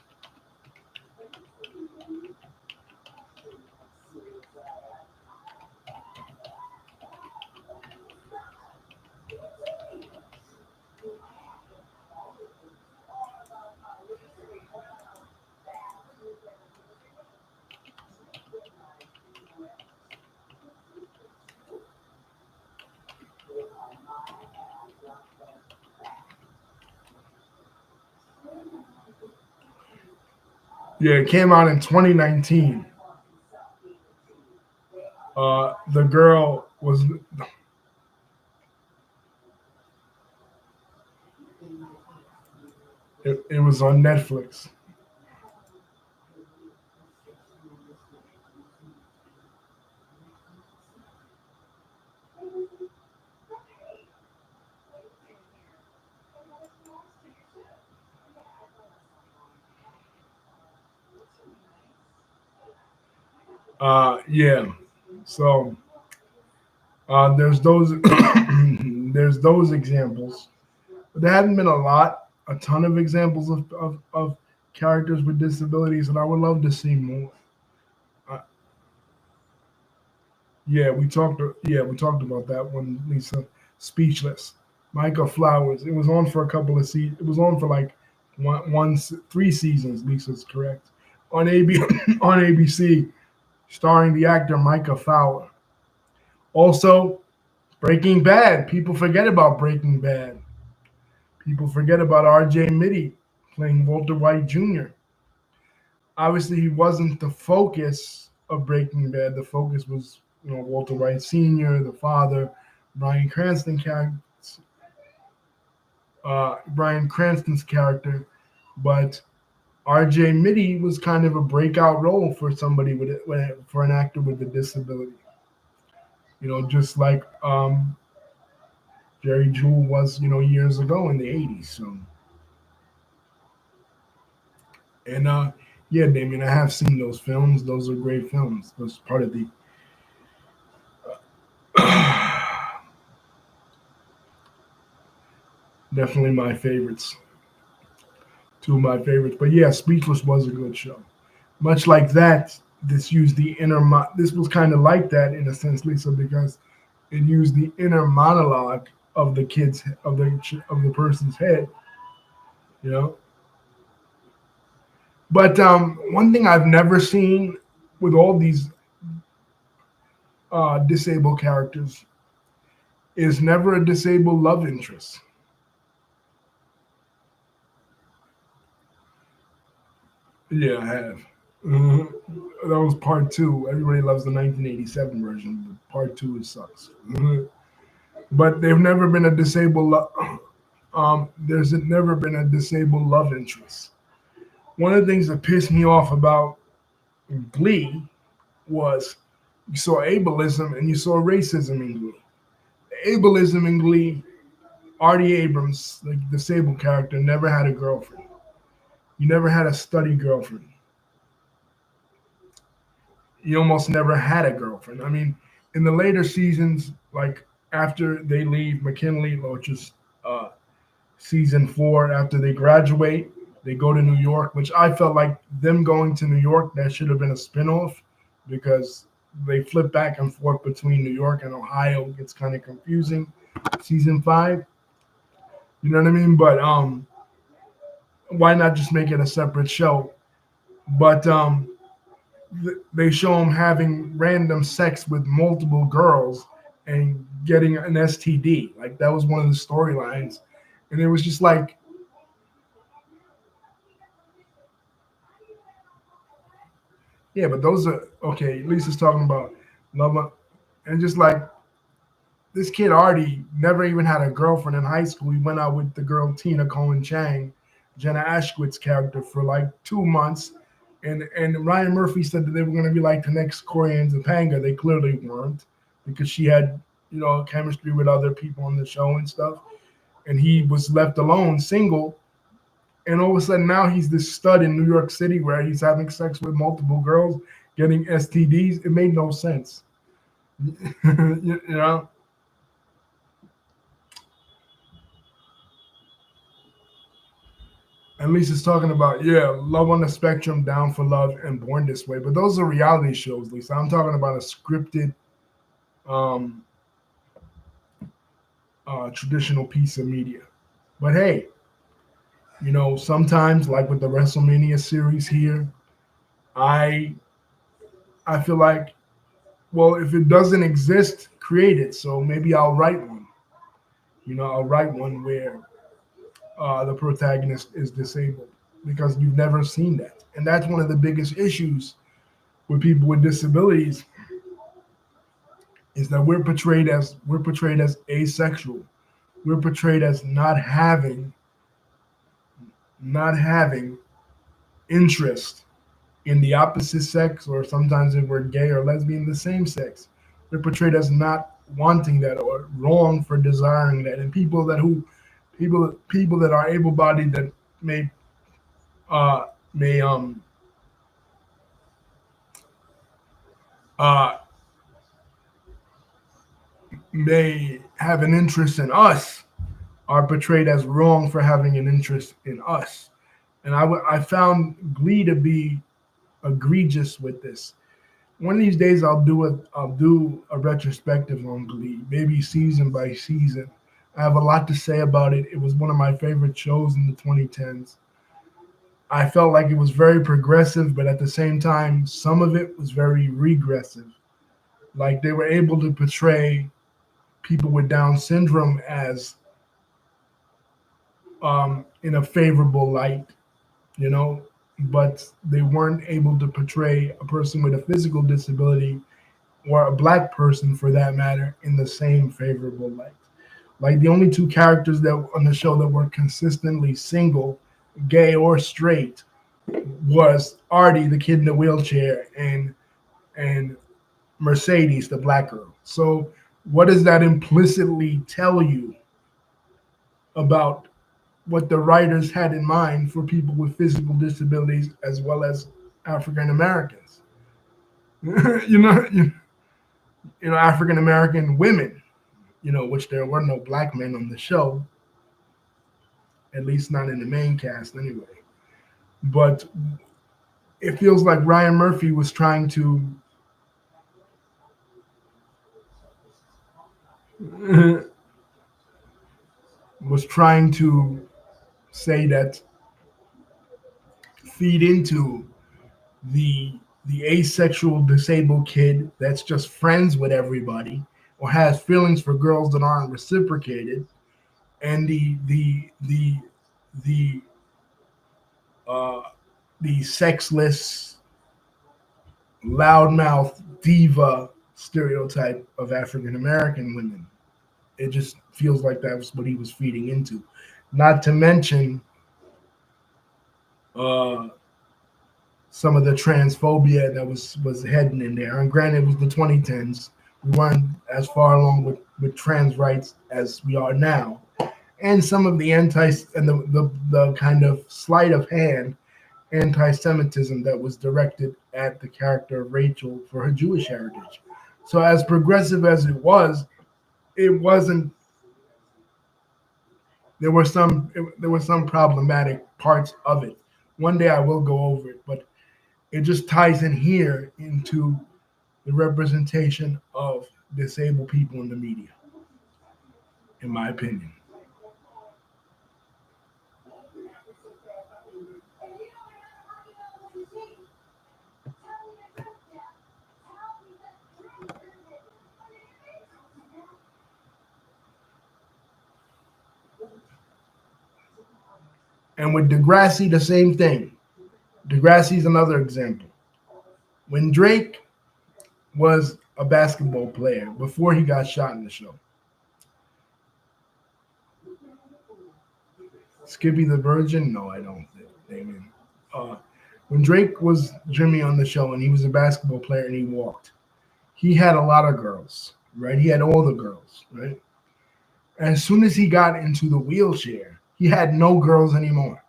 Yeah, it came out in 2019. The girl was it was on Netflix. Yeah. So there's those there's those examples. But there haven't been a ton of examples of characters with disabilities, and I would love to see more. Uh, we talked about that one, Lisa. Speechless. Micah Flowers. It was on for a couple of seasons. It was on for like 3 seasons. Lisa's correct. On on ABC, starring the actor Micah Fowler. Also, Breaking Bad. People forget about Breaking Bad. People forget about R.J. Mitty playing Walter White Jr. Obviously, he wasn't the focus of Breaking Bad. The focus was, Walter White Sr., the father, Bryan Cranston character, Bryan Cranston's character, but R.J. Mitty was kind of a breakout role for somebody for an actor with a disability. Just like Jerry Jewell was, years ago in the '80s. So, and yeah, Damien, I have seen those films. Those are great films. Those part of the definitely my favorites. Two of my favorites. But yeah, Speechless was a good show. Much like that, this was kind of like that in a sense, Lisa, because it used the inner monologue of the kids of the person's head, you know. But one thing I've never seen with all these disabled characters is never a disabled love interest. Yeah, I have. Mhm. That was part two. Everybody loves the 1987 version, but part two it sucks. Mhm. But they've never been a there's never been a disabled love interest. One of the things that pissed me off about Glee was you saw ableism and you saw racism in Glee. Ableism in Glee, Artie Abrams, the disabled character, never had a girlfriend. He never had a study girlfriend. He almost never had a girlfriend. I mean, in the later seasons, like after they leave McKinley, which is uh, season 4, after they graduate, they go to New York, which I felt like them going to New York, that should have been a spinoff because they flip back and forth between New York and Ohio. It gets kind of confusing. Season 5, you know what I mean? But why not just make it a separate show? But they show him having random sex with multiple girls and getting an STD. Like that was one of the storylines, and it was just like, yeah, but those are okay. Lisa's talking about love, and just like this kid Artie never even had a girlfriend in high school. He went out with the girl Tina Cohen Chang, Jenna Ashquit's character, for like 2 months. And Ryan Murphy said that they were going to be like the next Corey and Topanga. They clearly weren't because she had, chemistry with other people on the show and stuff. And he was left alone, single. And all of a sudden now he's this stud in New York City where he's having sex with multiple girls, getting STDs. It made no sense. you know? And Lisa's talking about, yeah, Love on the Spectrum, Down for Love, and Born This Way. But those are reality shows, Lisa. I'm talking about a scripted, um, traditional piece of media. But hey, sometimes, like with the WrestleMania series here, I I feel like, well, if it doesn't exist, create it. So maybe I'll write one. I'll write one where the protagonist is disabled because you've never seen that, and that's one of the biggest issues with people with disabilities is that we're portrayed as asexual. We're portrayed as not having interest in the opposite sex, or sometimes if we're gay or lesbian, the same sex. We're portrayed as not wanting that or wrong for desiring that. And people that are able-bodied that may uh, may uh, may have an interest in us are portrayed as wrong for having an interest in us. And I found Glee to be egregious with this. One of these days I'll do a retrospective on Glee, maybe season by season. I have a lot to say about it. It was one of my favorite shows in the 2010s. I felt like it was very progressive, but at the same time, some of it was very regressive. Like they were able to portray people with Down syndrome as in a favorable light, you know, but they weren't able to portray a person with a physical disability or a black person for that matter in the same favorable light. Like the only two characters that on the show that were consistently single, gay or straight, was Artie, the kid in the wheelchair, and Mercedes, the black girl. So what does that implicitly tell you about what the writers had in mind for people with physical disabilities as well as African Americans? you know, you, African American women, which there were no black men on the show, at least not in the main cast anyway. But it feels like Ryan Murphy was trying to say that feed into the asexual disabled kid that's just friends with everybody or has feelings for girls that aren't reciprocated, and the uh, the sexless loudmouth diva stereotype of African American women. It just feels like that was what he was feeding into. Not to mention uh, some of the transphobia that was heading in there. And granted, it was the 2010s. We weren't as far along with trans rights as we are now. And some of the the kind of sleight of hand anti-Semitism that was directed at the character of Rachel for her Jewish heritage. So as progressive as it wasn't. There were some problematic parts of it. One day I will go over it, but it just ties in here into the representation of disabled people in the media, in my opinion. And with Degrassi, the same thing. Degrassi is another example. When Drake was a basketball player before he got shot in the show, Skippy the Virgin? No, I don't think. When Drake was Jimmy on the show and he was a basketball player and he walked, he had a lot of girls, right? He had all the girls, right? And as soon as he got into the wheelchair, he had no girls anymore,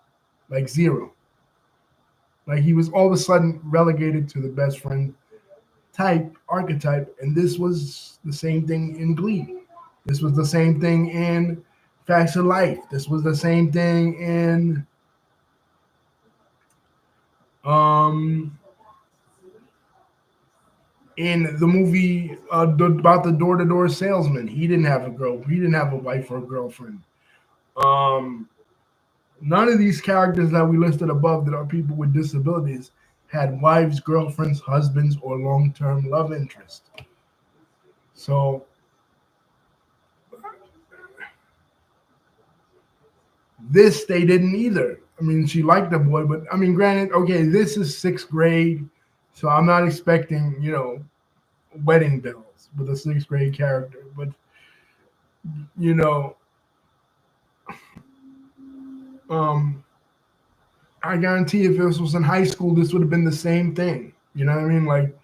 like zero. Like he was all of a sudden relegated to the best friend archetype. And this was the same thing in Glee. This was the same thing in Facts of Life. This was the same thing in the movie about the door-to-door salesman. He didn't have a girl. He didn't have a wife or a girlfriend. None of these characters that we listed above that are people with disabilities had wives, girlfriends, husbands, or long-term love interest. So this they didn't either. I mean, she liked the boy, but I mean, granted, okay, this is 6th grade, so I'm not expecting, wedding bells with a 6th grade character, but I guarantee if this was in high school, this would have been the same thing. You know what I mean? Like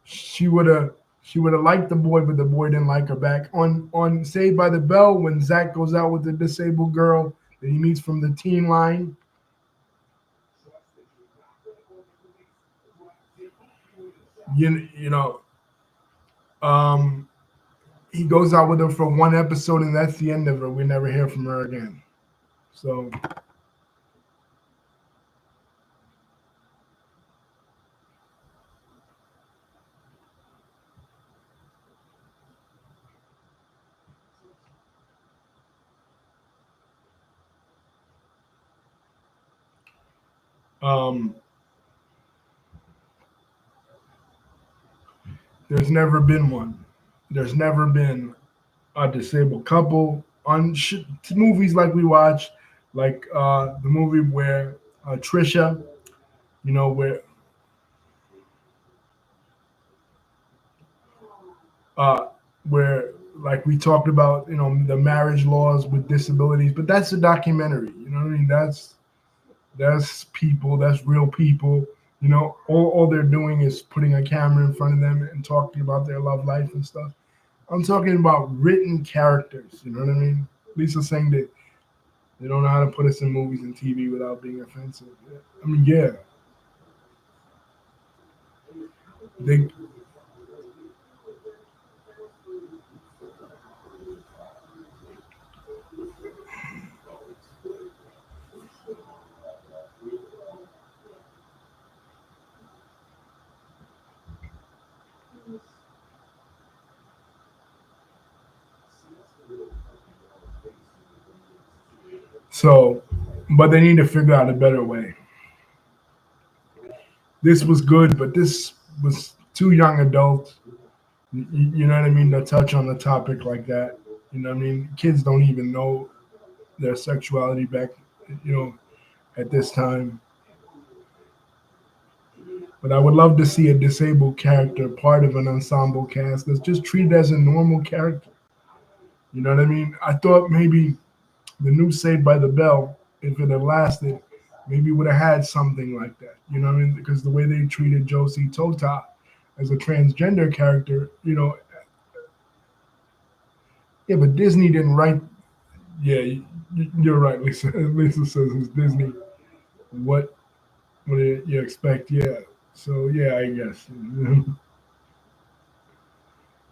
she would have liked the boy, but the boy didn't like her back. On Saved by the Bell, when Zach goes out with the disabled girl that he meets from the teen line. He goes out with her for one episode, and that's the end of her. We never hear from her again. So. There's never been one. There's never been a disabled couple on movies like we watch, like the movie where Trisha, where like we talked about, the marriage laws with disabilities, but that's a documentary. You know what I mean? That's people. That's real people. All they're doing is putting a camera in front of them and talking about their love life and stuff. I'm talking about written characters. You know what I mean? Lisa saying that they don't know how to put us in movies and TV without being offensive. I mean, yeah. So, but they need to figure out a better way. This was good, but this was too young adults. You know what I mean? To touch on the topic like that. You know what I mean? Kids don't even know their sexuality back, at this time. But I would love to see a disabled character part of an ensemble cast that's just treated as a normal character. You know what I mean? I thought maybe the new Saved by the Bell, if it had lasted, maybe would have had something like that. You know what I mean? Because the way they treated Josie Tota as a transgender character, yeah, but Disney didn't write. Yeah, you're right, Lisa. Lisa says it's Disney. What do you expect? Yeah. So yeah, I guess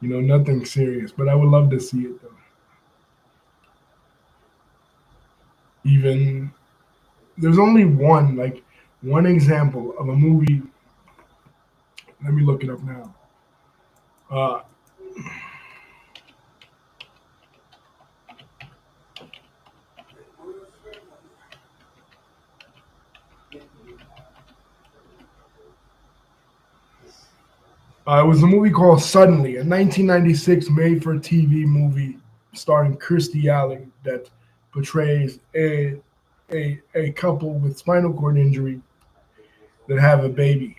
nothing serious, but I would love to see it though. Even there's only one example of a movie. Let me look it up now. Uh, it was a movie called Suddenly, a 1996 made-for-TV movie starring Kirstie Alley that portrays a couple with spinal cord injury that have a baby.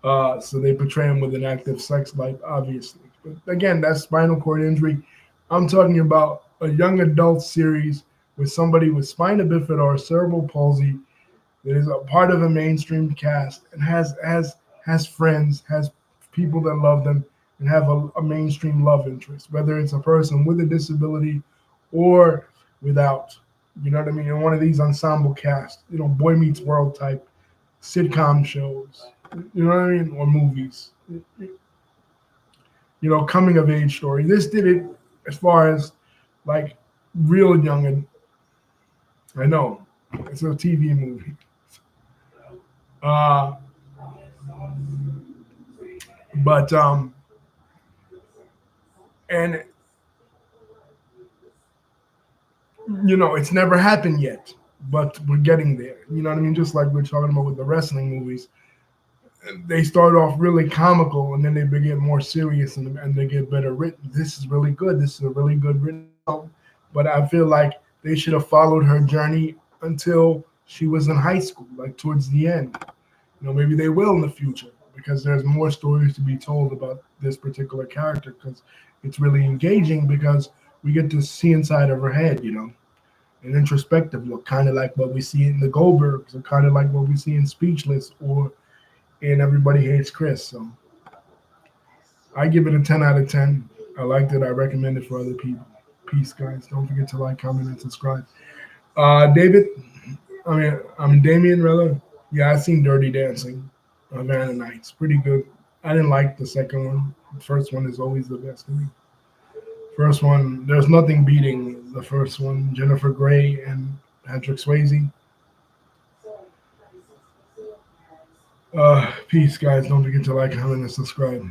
So they portray him with an active sex life, obviously. But again, that's spinal cord injury. I'm talking about a young adult series with somebody with spina bifida or cerebral palsy that is a part of a mainstream cast and has friends, has people that love them, and have a mainstream love interest, whether it's a person with a disability or without. You know what I mean? In one of these ensemble casts, Boy Meets World type sitcom shows, you know what I mean, or movies. Coming of age story. This did it as far as like real young, and I know it's a TV movie. Uh, but and it's never happened yet, but we're getting there. You know what I mean? Just like we're talking about with the wrestling movies, they start off really comical and then they get more serious and they get better written. This is really good. This is a really good written film. But I feel like they should have followed her journey until she was in high school, like towards the end. Maybe they will in the future because there's more stories to be told about this particular character because it's really engaging because we get to see inside of her head, an introspective look, kind of like what we see in the Goldbergs, or kind of like what we see in Speechless or in Everybody Hates Chris. So I give it a 10 out of 10. I liked it. I recommend it for other people. Peace, guys. Don't forget to like, comment, and subscribe. David, I'm Damien, rather. Yeah, I seen Dirty Dancing on Vanna Nights. Pretty good. I didn't like the second one. The first one is always the best to me. First one, there's nothing beating the first one. Jennifer Grey and Patrick Swayze. Peace, guys. Don't forget to like, comment, and subscribe.